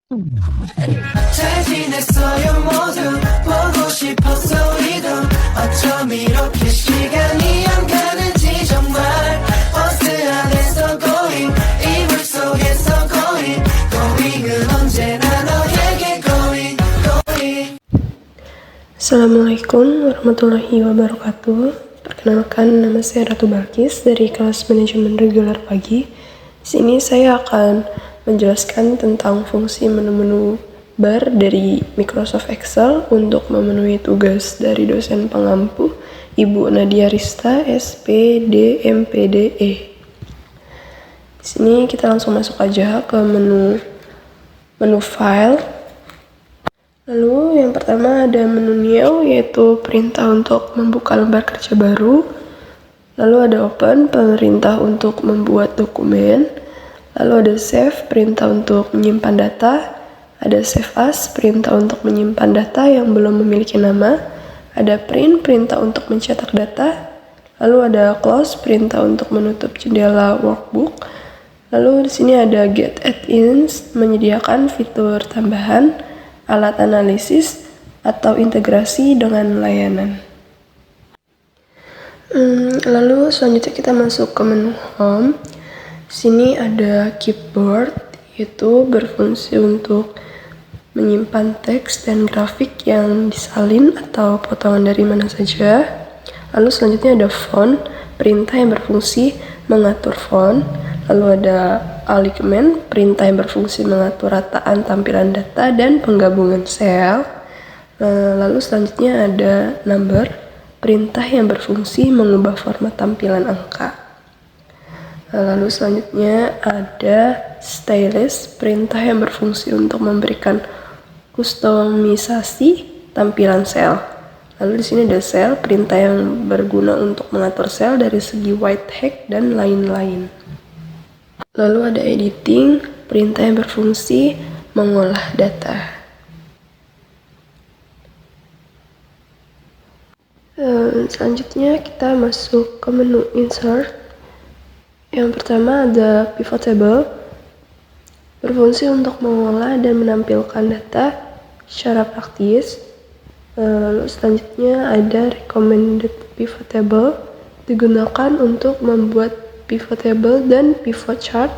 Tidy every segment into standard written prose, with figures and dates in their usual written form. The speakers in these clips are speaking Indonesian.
잘 지냈어요 모두 보고 싶었어 우리도 어쩜 이렇게 시간이 안 가는지 정말 버스 안에서 going 이불 속에서 going은 언제나 너에게 going. Assalamualaikum warahmatullahi wabarakatuh. Perkenalkan, nama saya Ratu Balkis dari kelas manajemen reguler pagi. Di sini saya akan menjelaskan tentang fungsi menu-menu bar dari Microsoft Excel untuk memenuhi tugas dari dosen pengampu Ibu Nadia Rista, SPD, MPDE. Di sini kita langsung masuk aja ke menu file. Lalu yang pertama ada menu new, yaitu perintah untuk membuka lembar kerja baru. Lalu ada open, perintah untuk membuat dokumen. Lalu ada save, perintah untuk menyimpan data. Ada save as, perintah untuk menyimpan data yang belum memiliki nama. Ada print, perintah untuk mencetak data. Lalu ada close, perintah untuk menutup jendela workbook. Lalu di sini ada get add-ins, menyediakan fitur tambahan, alat analisis, atau integrasi dengan layanan. Lalu selanjutnya kita masuk ke menu home. Di sini ada keyboard, yaitu berfungsi untuk menyimpan teks dan grafik yang disalin atau potongan dari mana saja. Lalu selanjutnya ada font, perintah yang berfungsi mengatur font. Lalu ada alignment, perintah yang berfungsi mengatur rataan tampilan data dan penggabungan sel. Lalu selanjutnya ada number, perintah yang berfungsi mengubah format tampilan angka. Lalu selanjutnya ada stylus, perintah yang berfungsi untuk memberikan kustomisasi tampilan sel. Lalu di sini ada cell, perintah yang berguna untuk mengatur sel dari segi white text dan lain-lain. Lalu ada editing, perintah yang berfungsi mengolah data. Selanjutnya kita masuk ke menu insert. Yang pertama ada pivot table, berfungsi untuk mengolah dan menampilkan data secara praktis. Lalu selanjutnya ada recommended pivot table, digunakan untuk membuat pivot table dan pivot chart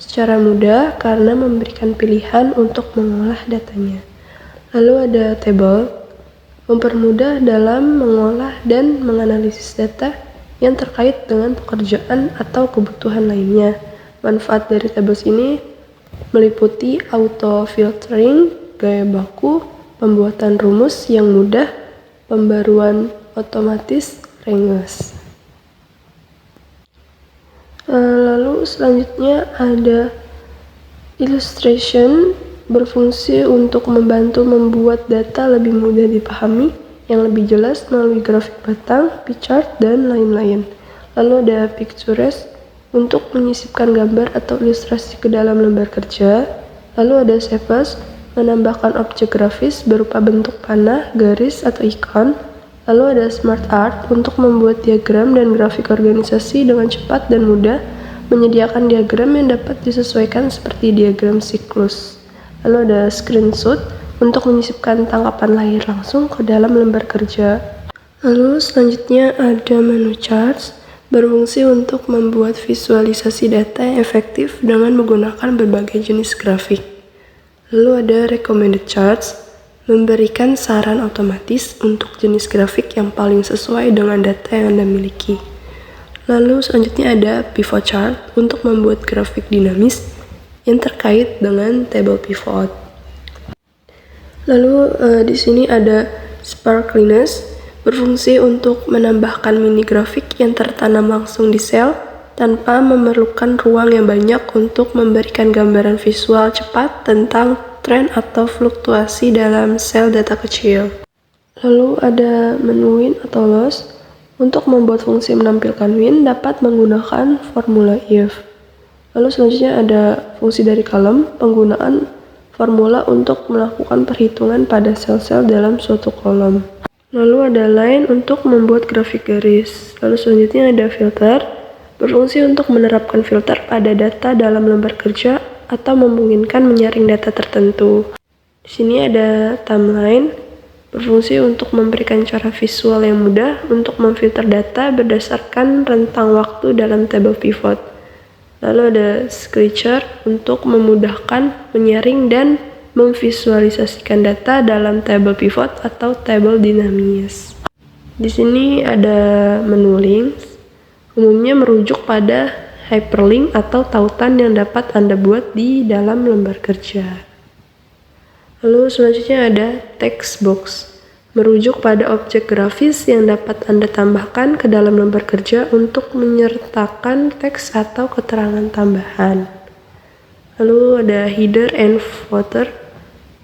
secara mudah karena memberikan pilihan untuk mengolah datanya. Lalu ada table, mempermudah dalam mengolah dan menganalisis data yang terkait dengan pekerjaan atau kebutuhan lainnya. Manfaat dari tables ini meliputi auto filtering, gaya baku, pembuatan rumus yang mudah, pembaruan otomatis, ringles. Lalu selanjutnya ada illustration, berfungsi untuk membantu membuat data lebih mudah dipahami, yang lebih jelas melalui grafik batang, pie chart, dan lain-lain. Lalu ada pictures, untuk menyisipkan gambar atau ilustrasi ke dalam lembar kerja. Lalu ada save as, menambahkan objek grafis berupa bentuk panah, garis, atau ikon. Lalu ada smart art, untuk membuat diagram dan grafik organisasi dengan cepat dan mudah, menyediakan diagram yang dapat disesuaikan seperti diagram siklus. Lalu ada screenshot, untuk menyisipkan tangkapan layar langsung ke dalam lembar kerja. Lalu selanjutnya ada menu charts, berfungsi untuk membuat visualisasi data yang efektif dengan menggunakan berbagai jenis grafik. Lalu ada recommended charts, memberikan saran otomatis untuk jenis grafik yang paling sesuai dengan data yang Anda miliki. Lalu selanjutnya ada pivot chart, untuk membuat grafik dinamis yang terkait dengan table pivot. Lalu di sini ada sparkliness, berfungsi untuk menambahkan mini grafik yang tertanam langsung di sel tanpa memerlukan ruang yang banyak untuk memberikan gambaran visual cepat tentang tren atau fluktuasi dalam sel data kecil. Lalu ada menu win atau loss, untuk membuat fungsi menampilkan win dapat menggunakan formula if. Lalu selanjutnya ada fungsi dari kolom, penggunaan formula untuk melakukan perhitungan pada sel-sel dalam suatu kolom. Lalu ada line untuk membuat grafik garis. Lalu selanjutnya ada filter, berfungsi untuk menerapkan filter pada data dalam lembar kerja atau memungkinkan menyaring data tertentu. Di sini ada timeline, berfungsi untuk memberikan cara visual yang mudah untuk memfilter data berdasarkan rentang waktu dalam table pivot. Lalu ada sketcher untuk memudahkan menyaring dan memvisualisasikan data dalam table pivot atau table dinamis. Di sini ada menu links, umumnya merujuk pada hyperlink atau tautan yang dapat Anda buat di dalam lembar kerja. Lalu selanjutnya ada text box, merujuk pada objek grafis yang dapat Anda tambahkan ke dalam lembar kerja untuk menyertakan teks atau keterangan tambahan. Lalu ada header and footer,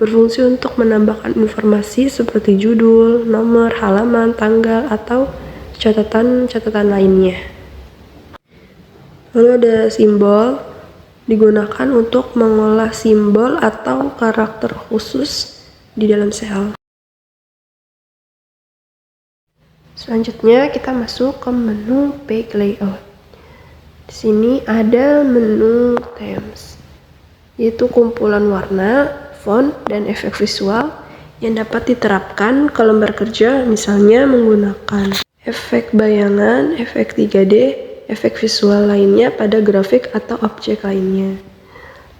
berfungsi untuk menambahkan informasi seperti judul, nomor, halaman, tanggal, atau catatan-catatan lainnya. Lalu ada simbol, digunakan untuk mengolah simbol atau karakter khusus di dalam sel. Selanjutnya kita masuk ke menu page layout. Di sini ada menu themes, yaitu kumpulan warna, font, dan efek visual yang dapat diterapkan ke lembar kerja, misalnya menggunakan efek bayangan, efek 3D, efek visual lainnya pada grafik atau objek lainnya.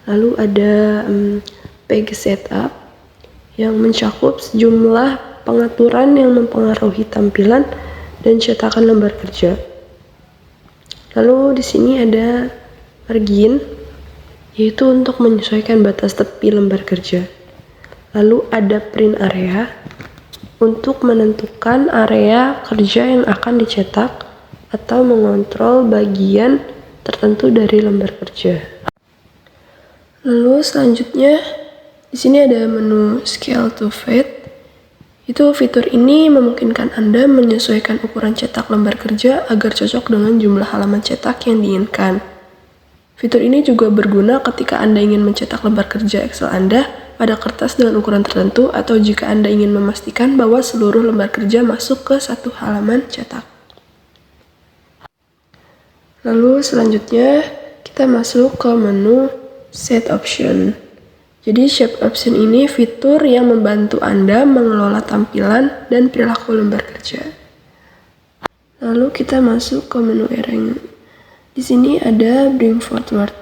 Lalu ada page setup yang mencakup sejumlah pengaturan yang mempengaruhi tampilan dan cetakan lembar kerja. Lalu di sini ada margin, yaitu untuk menyesuaikan batas tepi lembar kerja. Lalu ada print area untuk menentukan area kerja yang akan dicetak atau mengontrol bagian tertentu dari lembar kerja. Lalu selanjutnya di sini ada menu scale to fit. Fitur ini memungkinkan Anda menyesuaikan ukuran cetak lembar kerja agar cocok dengan jumlah halaman cetak yang diinginkan. Fitur ini juga berguna ketika Anda ingin mencetak lembar kerja Excel Anda pada kertas dengan ukuran tertentu atau jika Anda ingin memastikan bahwa seluruh lembar kerja masuk ke satu halaman cetak. Lalu selanjutnya kita masuk ke menu Set Option. Jadi Shape Option ini fitur yang membantu Anda mengelola tampilan dan perilaku lembar kerja. Lalu kita masuk ke menu Arrange. Di sini ada Bring Forward.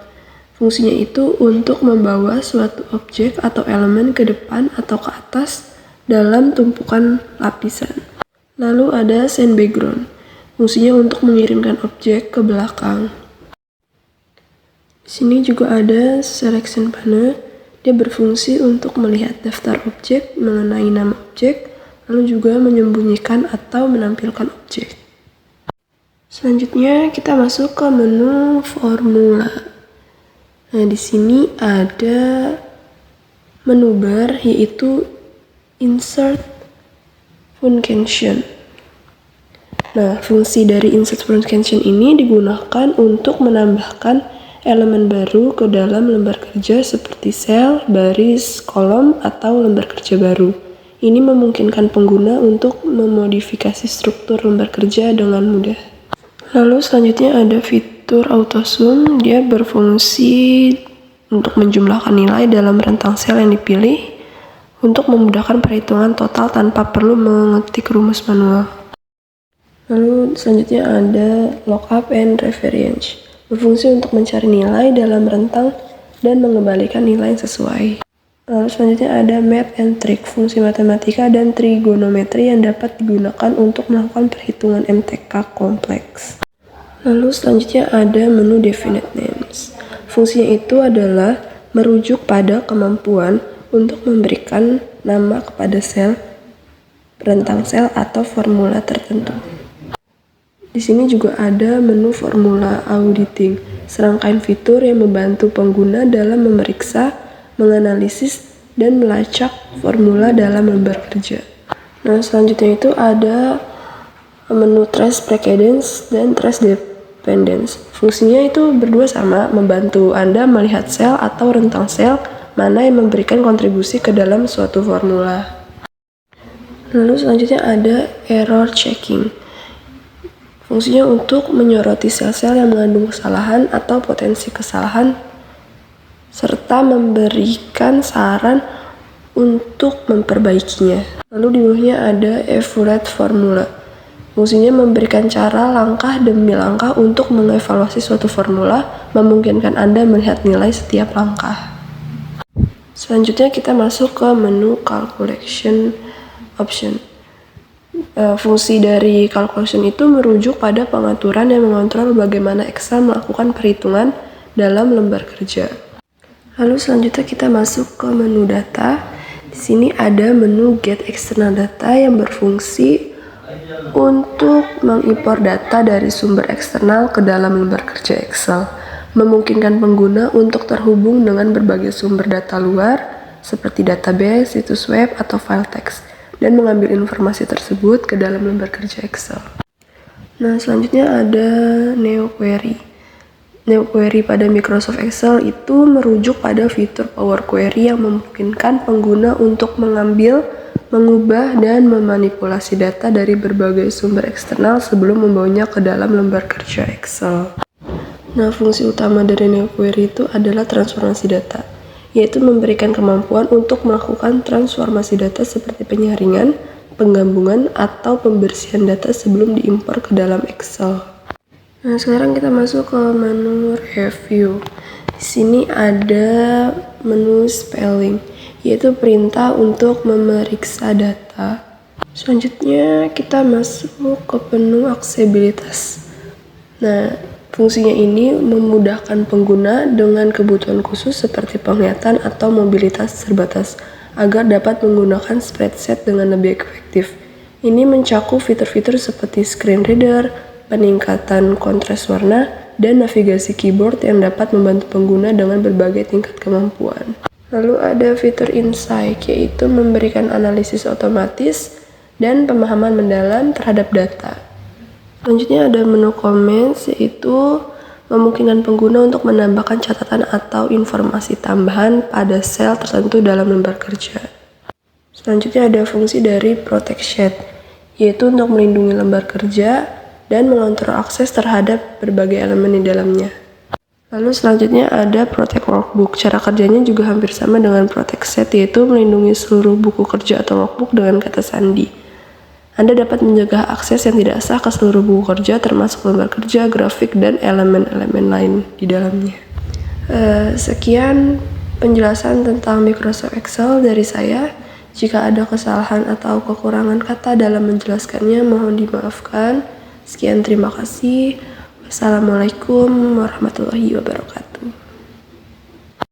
Fungsinya itu untuk membawa suatu objek atau elemen ke depan atau ke atas dalam tumpukan lapisan. Lalu ada Send Background. Fungsinya untuk mengirimkan objek ke belakang. Di sini juga ada Selection Panel. Dia berfungsi untuk melihat daftar objek mengenai nama objek, lalu juga menyembunyikan atau menampilkan objek. Selanjutnya kita masuk ke menu formula. Nah, di sini ada menu bar, yaitu Insert Function. Nah, fungsi dari Insert Function ini digunakan untuk menambahkan elemen baru ke dalam lembar kerja seperti sel, baris, kolom, atau lembar kerja baru. Ini memungkinkan pengguna untuk memodifikasi struktur lembar kerja dengan mudah. Lalu selanjutnya ada fitur Auto Sum. Dia berfungsi untuk menjumlahkan nilai dalam rentang sel yang dipilih untuk memudahkan perhitungan total tanpa perlu mengetik rumus manual. Lalu selanjutnya ada Lookup and Reference. Berfungsi untuk mencari nilai dalam rentang dan mengembalikan nilai yang sesuai. Lalu selanjutnya ada Math and Trick, fungsi matematika dan trigonometri yang dapat digunakan untuk melakukan perhitungan MTK kompleks. Lalu selanjutnya ada menu Definite Names. Fungsinya itu adalah merujuk pada kemampuan untuk memberikan nama kepada sel, rentang sel, atau formula tertentu. Di sini juga ada menu formula auditing, serangkaian fitur yang membantu pengguna dalam memeriksa, menganalisis, dan melacak formula dalam lembar kerja. Nah, selanjutnya itu ada menu Trace Precedence dan Trace Dependence. Fungsinya itu berdua sama, membantu Anda melihat sel atau rentang sel mana yang memberikan kontribusi ke dalam suatu formula. Lalu selanjutnya ada Error Checking. Fungsinya untuk menyoroti sel-sel yang mengandung kesalahan atau potensi kesalahan serta memberikan saran untuk memperbaikinya. Lalu di bawahnya ada evaluate formula. Fungsinya memberikan cara langkah demi langkah untuk mengevaluasi suatu formula, memungkinkan Anda melihat nilai setiap langkah. Selanjutnya kita masuk ke menu calculation option. Fungsi dari calculation itu merujuk pada pengaturan yang mengontrol bagaimana Excel melakukan perhitungan dalam lembar kerja. Lalu selanjutnya kita masuk ke menu data. Di sini ada menu get external data yang berfungsi untuk mengimpor data dari sumber eksternal ke dalam lembar kerja Excel, memungkinkan pengguna untuk terhubung dengan berbagai sumber data luar seperti database, situs web, atau file teks, dan mengambil informasi tersebut ke dalam lembar kerja Excel. Nah, selanjutnya ada Neo Query. Neo Query pada Microsoft Excel itu merujuk pada fitur Power Query yang memungkinkan pengguna untuk mengambil, mengubah, dan memanipulasi data dari berbagai sumber eksternal sebelum membawanya ke dalam lembar kerja Excel. Nah, fungsi utama dari Neo Query itu adalah transformasi data, yaitu memberikan kemampuan untuk melakukan transformasi data seperti penyaringan, penggabungan, atau pembersihan data sebelum diimpor ke dalam Excel. Nah, sekarang kita masuk ke menu review. Di sini ada menu spelling, yaitu perintah untuk memeriksa data. Selanjutnya kita masuk ke menu aksesibilitas. Nah, fungsinya ini memudahkan pengguna dengan kebutuhan khusus seperti penglihatan atau mobilitas terbatas agar dapat menggunakan spreadsheet dengan lebih efektif. Ini mencakup fitur-fitur seperti screen reader, peningkatan kontras warna, dan navigasi keyboard yang dapat membantu pengguna dengan berbagai tingkat kemampuan. Lalu ada fitur insight, yaitu memberikan analisis otomatis dan pemahaman mendalam terhadap data. Selanjutnya ada menu comments, yaitu memungkinkan pengguna untuk menambahkan catatan atau informasi tambahan pada sel tertentu dalam lembar kerja. Selanjutnya ada fungsi dari protection, yaitu untuk melindungi lembar kerja dan mengontrol akses terhadap berbagai elemen di dalamnya. Lalu selanjutnya ada Protect Workbook. Cara kerjanya juga hampir sama dengan Protect Set, yaitu melindungi seluruh buku kerja atau workbook dengan kata sandi. Anda dapat menjaga akses yang tidak sah ke seluruh buku kerja, termasuk lembar kerja, grafik, dan elemen-elemen lain di dalamnya. Sekian penjelasan tentang Microsoft Excel dari saya. Jika ada kesalahan atau kekurangan kata dalam menjelaskannya, mohon dimaafkan. Sekian, terima kasih. Wassalamualaikum warahmatullahi wabarakatuh.